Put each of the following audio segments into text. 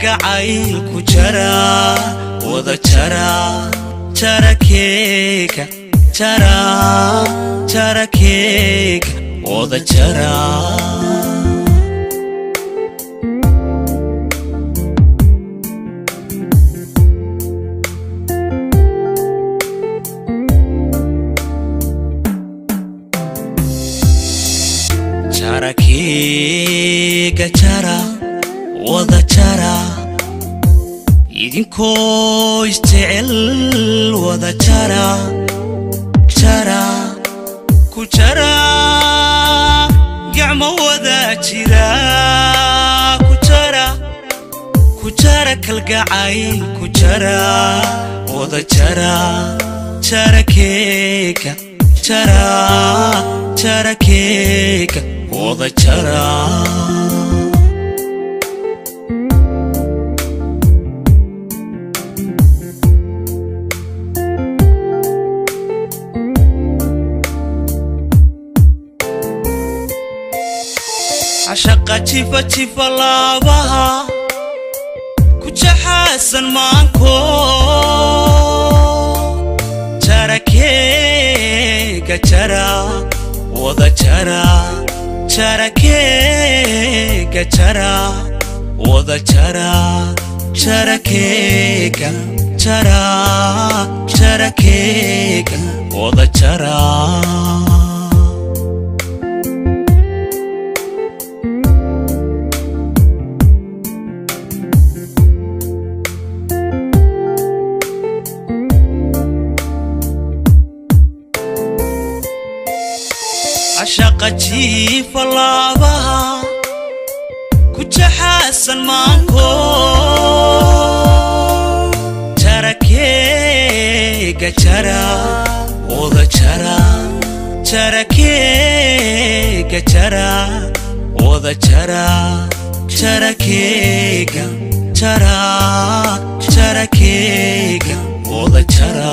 kalgacayl ku jara wada jara jarakeyga jara jarakeyga wada jara jarakeyga jara wada jara idinko isjecel wada jara jara ku jara gacmo wada jira ku jara kalgacayl ku jara wada jara jarakeyga jara jarakeyga wada jara عشقة تيفا لابها كجحاسن مانكو jarakeyga jara wada jara jarakeyga jara wada jara jarakeyga jara jarakeyga wada jara عشقة تيفا لابها كجحاسن مانكو jarakeyga jara wada jara jarakeyga jara wada jara jarakeyga jara jarakeyga wada jara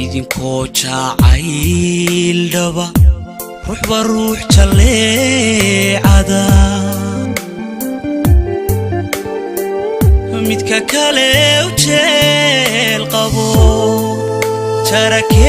idinko jacayl dhaba ruuxba ruux jaleecada midka kale u jeel qabo jarakeyga